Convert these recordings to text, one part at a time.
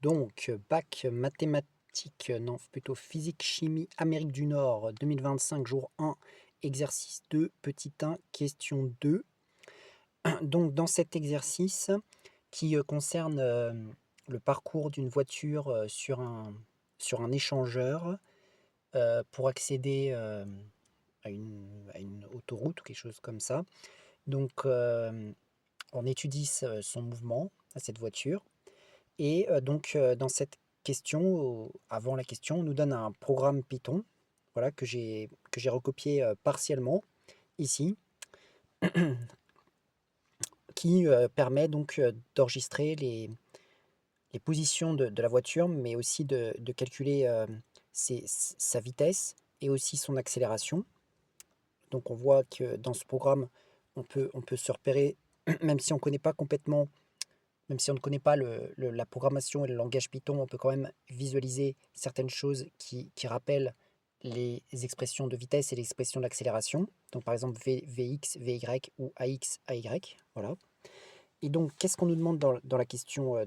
Donc, bac mathématiques, non, plutôt physique, chimie, Amérique du Nord, 2025, jour 1, exercice 2, petit 1, question 2. Donc, dans cet exercice qui concerne le parcours d'une voiture sur un échangeur pour accéder à une autoroute ou quelque chose comme ça. Donc, on étudie son mouvement à cette voiture. Et donc, dans cette question, avant la question, on nous donne un programme Python, voilà, que j'ai recopié partiellement ici, qui permet donc d'enregistrer les positions de la voiture, mais aussi de calculer sa vitesse et aussi son accélération. Donc on voit que dans ce programme, on peut se repérer, même si on connaît pas complètement. Même si on ne connaît pas la programmation et le langage Python, on peut quand même visualiser certaines choses qui rappellent les expressions de vitesse et les expressions d'accélération. Donc par exemple Vx, Vy ou Ax, Ay. Voilà. Et donc qu'est-ce qu'on nous demande dans la question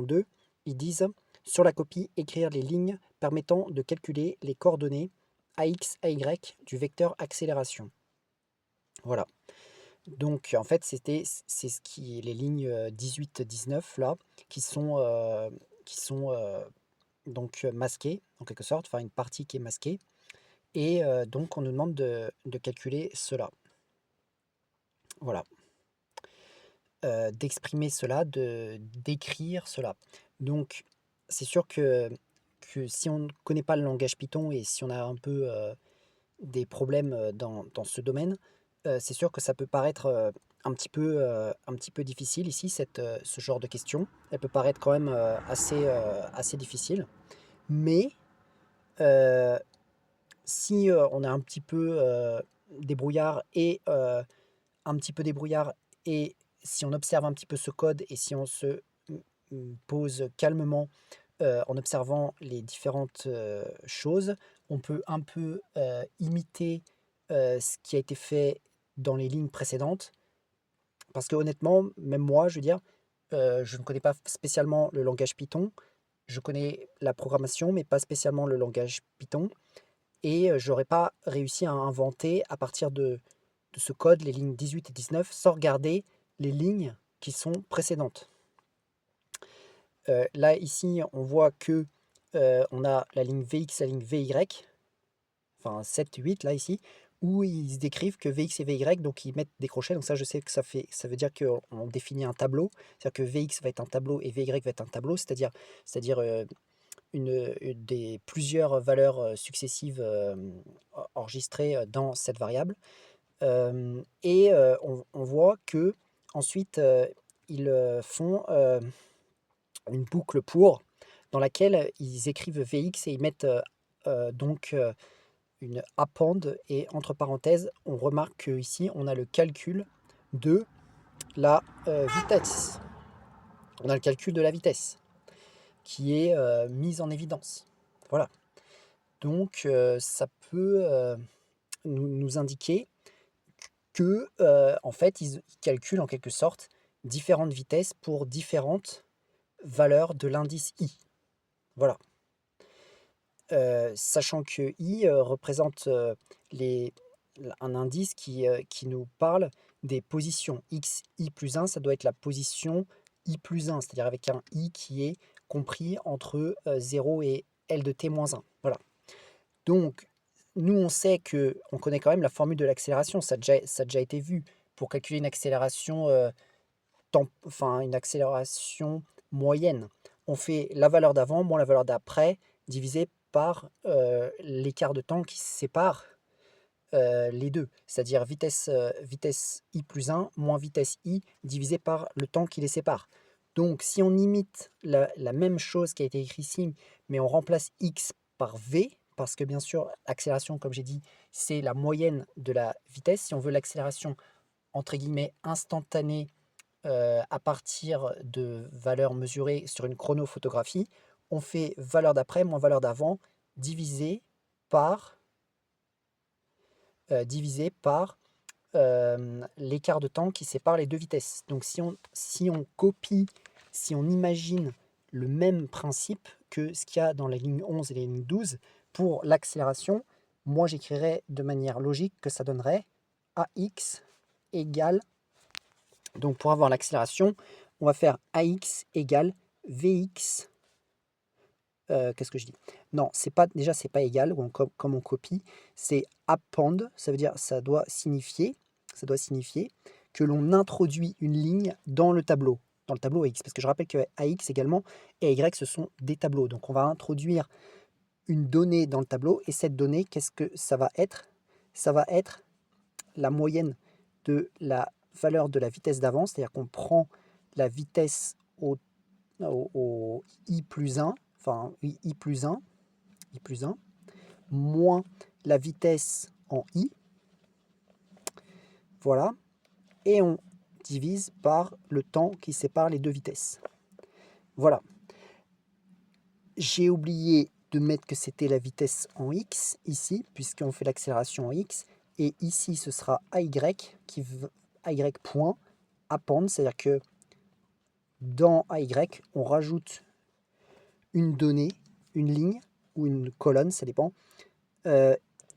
2? Ils disent sur la copie, écrire les lignes permettant de calculer les coordonnées Ax, Ay du vecteur accélération. Voilà. Donc en fait, c'est ce qui les lignes 18-19 là qui sont donc masquées en quelque sorte, enfin une partie qui est masquée. Et donc on nous demande de calculer cela. Voilà. D'exprimer cela, d'écrire cela. Donc c'est sûr que si on ne connaît pas le langage Python et si on a un peu des problèmes dans ce domaine, c'est sûr que ça peut paraître un petit peu difficile ici, ce genre de question. Elle peut paraître quand même assez difficile. Mais euh, si on est un petit peu débrouillard et si on observe un petit peu ce code et si on se pose calmement en observant les différentes choses, on peut un peu imiter ce qui a été fait dans les lignes précédentes. Parce que honnêtement, même moi, je veux dire, je ne connais pas spécialement le langage Python. Je connais la programmation, mais pas spécialement le langage Python. Et j'aurais pas réussi à inventer à partir de ce code les lignes 18 et 19 sans regarder les lignes qui sont précédentes. Là, ici, on voit que on a la ligne Vx, la ligne Vy, enfin 7, 8 là ici, où ils se décrivent que Vx et Vy, donc ils mettent des crochets. Donc ça, je sais que ça veut dire qu'on définit un tableau. C'est-à-dire que Vx va être un tableau et Vy va être un tableau, c'est-à-dire des plusieurs valeurs successives enregistrées dans cette variable. Et on voit que ensuite ils font une boucle pour dans laquelle ils écrivent Vx et ils mettent donc une append et entre parenthèses, on remarque qu'ici on a le calcul de la vitesse. On a le calcul de la vitesse qui est mise en évidence. Voilà. Donc ça peut nous indiquer que en fait ils calculent en quelque sorte différentes vitesses pour différentes valeurs de l'indice i. Voilà. Sachant que i représente les, un indice qui nous parle des positions. X, i plus 1, ça doit être la position i plus 1, c'est-à-dire avec un i qui est compris entre 0 et L de t moins 1. Voilà. Donc, nous, on sait que on connaît quand même la formule de l'accélération, ça a déjà été vu. Pour calculer une accélération, enfin, une accélération moyenne, on fait la valeur d'avant moins la valeur d'après divisé par l'écart de temps qui sépare les deux, c'est-à-dire vitesse i plus 1 moins vitesse i divisé par le temps qui les sépare. Donc si on imite la même chose qui a été écrite ici, mais on remplace x par v, parce que bien sûr, accélération, comme j'ai dit, c'est la moyenne de la vitesse. Si on veut l'accélération, entre guillemets, instantanée à partir de valeurs mesurées sur une chronophotographie, on fait valeur d'après moins valeur d'avant divisé par divisé par l'écart de temps qui sépare les deux vitesses. Donc si on copie, si on imagine le même principe que ce qu'il y a dans la ligne 11 et la ligne 12. Pour l'accélération, moi j'écrirais de manière logique que ça donnerait AX égale, donc pour avoir l'accélération, on va faire AX égale VX. Qu'est-ce que je dis? Non, c'est pas, déjà c'est pas égal, comme on copie, c'est append, ça veut dire ça doit signifier que l'on introduit une ligne dans le tableau X, parce que je rappelle que AX également et Y ce sont des tableaux. Donc on va introduire une donnée dans le tableau, et cette donnée, qu'est-ce que ça va être? Ça va être la moyenne de la valeur de la vitesse d'avance, c'est-à-dire qu'on prend la vitesse au i plus 1, enfin i plus 1, moins la vitesse en i, voilà, et on divise par le temps qui sépare les deux vitesses. Voilà. J'ai oublié de mettre que c'était la vitesse en x ici, puisqu'on fait l'accélération en x, et ici ce sera AY, AY point append, c'est-à-dire que dans AY, on rajoute une donnée, une ligne ou une colonne, ça dépend,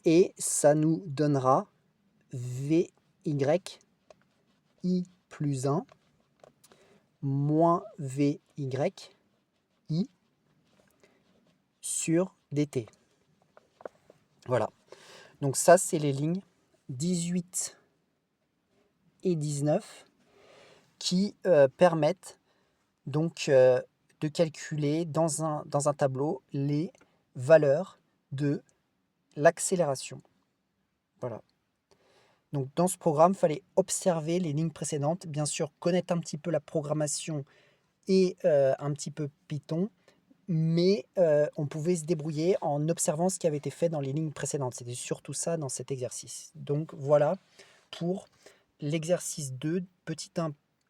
et ça nous donnera VY i plus 1 moins VY i sur dt. Voilà. Donc ça, c'est les lignes 18 et 19 qui permettent donc de calculer dans un tableau les valeurs de l'accélération. Voilà. Donc dans ce programme, il fallait observer les lignes précédentes, bien sûr connaître un petit peu la programmation et un petit peu Python, mais on pouvait se débrouiller en observant ce qui avait été fait dans les lignes précédentes. C'était surtout ça dans cet exercice. Donc voilà pour l'exercice 2, petite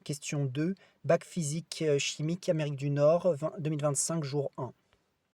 question 2, bac physique chimique Amérique du Nord 2025 jour 1.